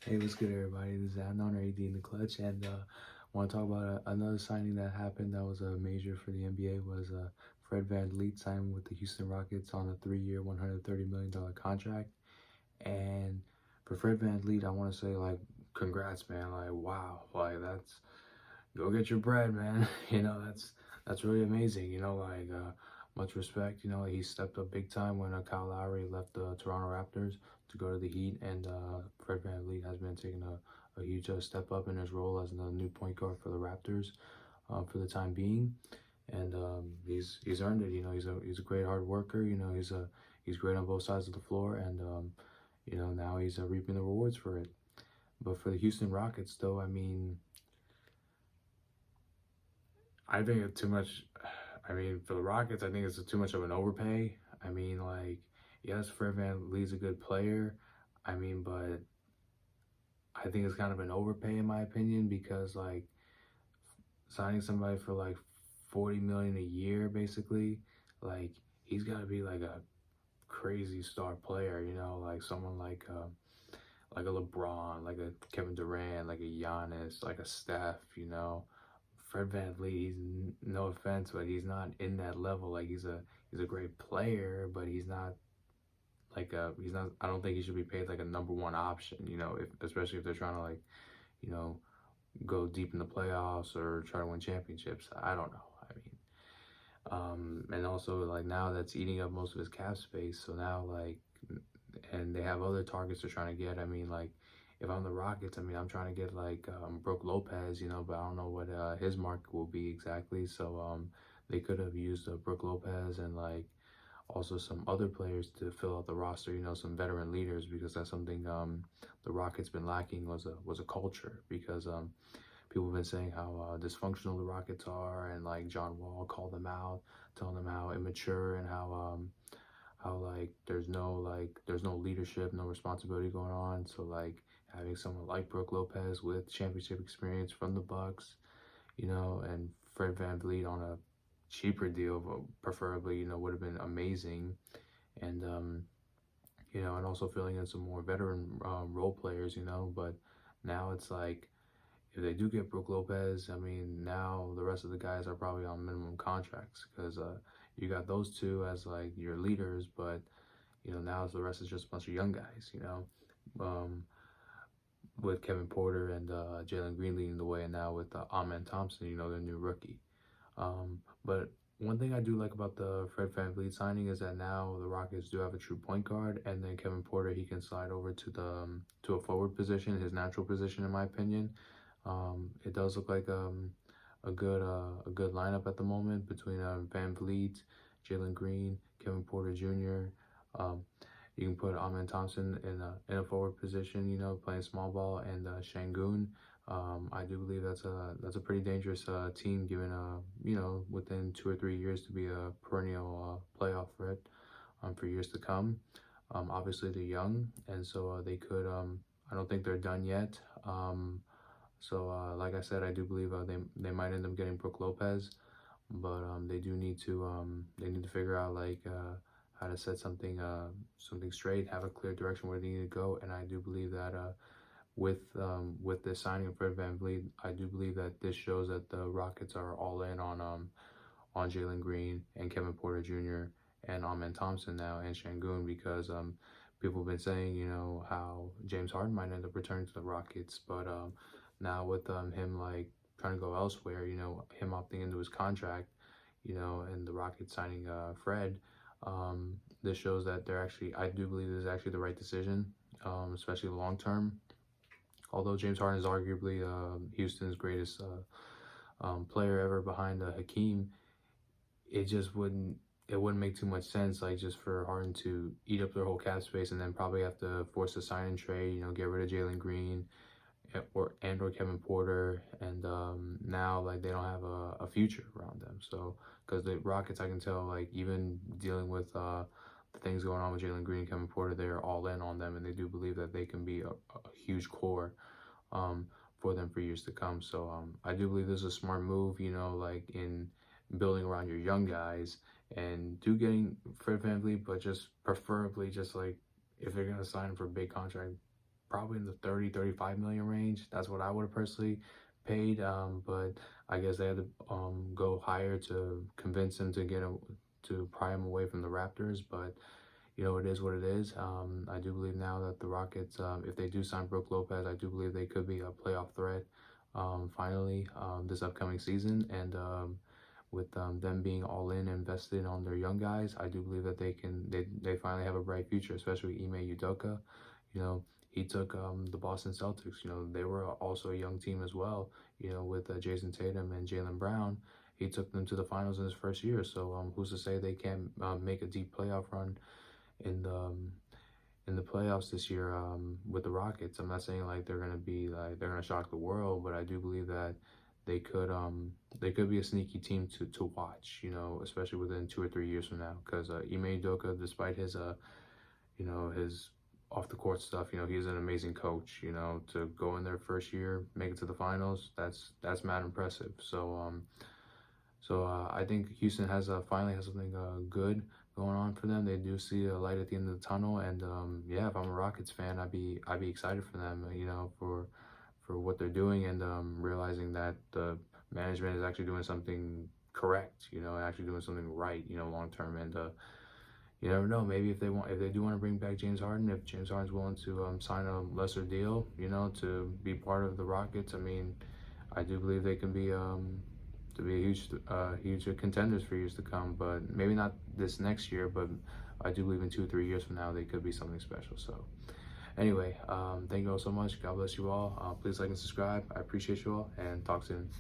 Hey, what's good, everybody? This is Adnan or AD in the clutch, and want to talk about another signing that happened that was a major for the NBA was Fred VanVleet signing with the Houston Rockets on a 3-year, $130 million contract. And for Fred VanVleet, I want to say like, congrats, man! Like, wow, like that's go get your bread, man. That's really amazing. Much respect. He stepped up big time when Kyle Lowry left the Toronto Raptors to go to the Heat, and Fred VanVleet has been taking a huge step up in his role as the new point guard for the Raptors for the time being, and he's earned it. He's a great hard worker. He's great on both sides of the floor, and now he's reaping the rewards for it. But for the Houston Rockets, though, I mean, I think it's too much. I mean, for the Rockets, I think it's too much of an overpay. I mean, like, yes, Fred VanVleet's a good player. I mean, but I think it's kind of an overpay in my opinion because like signing somebody for like 40 million a year, basically, like he's got to be like a crazy star player, like someone like a LeBron, like a Kevin Durant, like a Giannis, like a Steph, Fred VanVleet, no offense, but he's not in that level. Like he's a great player, but he's not. I don't think he should be paid like a number one option. Especially if they're trying to like you know go deep in the playoffs or try to win championships. I don't know. And also like now that's eating up most of his cap space. So now like, and they have other targets they're trying to get. I mean like if I'm the Rockets, I mean, I'm trying to get like Brook Lopez, but I don't know what his market will be exactly. So they could have used Brook Lopez and like also some other players to fill out the roster. Some veteran leaders because that's something the Rockets been lacking was a culture because people have been saying how dysfunctional the Rockets are and like John Wall called them out, telling them how immature and how like there's no leadership, no responsibility going on. So like having someone like Brook Lopez with championship experience from the Bucks, and Fred VanVleet on a cheaper deal, preferably, would have been amazing. And and also filling in some more veteran role players, but now it's like if they do get Brook Lopez, I mean, now the rest of the guys are probably on minimum contracts because you got those two as like your leaders, but now the rest is just a bunch of young guys, um, with Kevin Porter and Jalen Green leading the way, and now with Amen Thompson, their new rookie. But one thing I do like about the Fred VanVleet signing is that now the Rockets do have a true point guard, and then Kevin Porter he can slide over to a forward position, his natural position, in my opinion. It does look like a good lineup at the moment between VanVleet, Jalen Green, Kevin Porter Jr. Um, you can put Amen Thompson in a forward position, playing small ball, and Şengün. I do believe that's a pretty dangerous team, given within 2 or 3 years to be a perennial playoff threat for years to come. Obviously they're young, and so they could. I don't think they're done yet. Like I said, I do believe they might end up getting Brook Lopez, but they need to figure out like how to set something straight, have a clear direction where they need to go, and I do believe that with the signing of Fred VanVleet, I do believe that this shows that the Rockets are all in on Jalen Green and Kevin Porter Jr. and Amen Thompson now and Şengün because people have been saying how James Harden might end up returning to the Rockets, but now with him like trying to go elsewhere, him opting into his contract, and the Rockets signing Fred, this shows that I do believe this is actually the right decision, especially long term. Although James Harden is arguably Houston's greatest player ever behind Hakeem, it wouldn't make too much sense like just for Harden to eat up their whole cap space and then probably have to force a sign and trade, get rid of Jalen Green or Kevin Porter, and now like they don't have a future around them. So because the Rockets, I can tell like even dealing with the things going on with Jalen Green and Kevin Porter, they're all in on them, and they do believe that they can be a huge core for them for years to come. So I do believe this is a smart move, like in building around your young guys and getting Fred VanVleet, but just preferably just like if they're gonna sign him for a big contract, probably in the 30-35 million range. That's what I would have personally paid. But I guess they had to go higher to convince him to to pry him away from the Raptors. But it is what it is. I do believe now that the Rockets, if they do sign Brook Lopez, I do believe they could be a playoff threat finally this upcoming season. And with them being all in invested on their young guys, I do believe that they finally have a bright future, especially Ime Udoka. He took the Boston Celtics. They were also a young team as well. With Jason Tatum and Jalen Brown, he took them to the finals in his first year. So who's to say they can't make a deep playoff run in the playoffs this year with the Rockets? I'm not saying like they're gonna shock the world, but I do believe that they could be a sneaky team to watch, especially within 2 or 3 years from now. Because Ime Udoka, despite his off the court stuff, he's an amazing coach. To go in their first year, make it to the finals, that's mad impressive. So I think Houston finally has something good going on for them. They do see a light at the end of the tunnel, and yeah, if I'm a Rockets fan, I'd be excited for them, for what they're doing, and realizing that the management is actually doing something correct, actually doing something right, long term. And you never know, maybe if they do want to bring back James Harden, if James Harden's willing to sign a lesser deal, to be part of the Rockets, I mean, I do believe they can be to be huge contenders for years to come. But maybe not this next year, but I do believe in 2 or 3 years from now they could be something special. So anyway, thank you all so much. God bless you all. Please like and subscribe. I appreciate you all, and talk soon.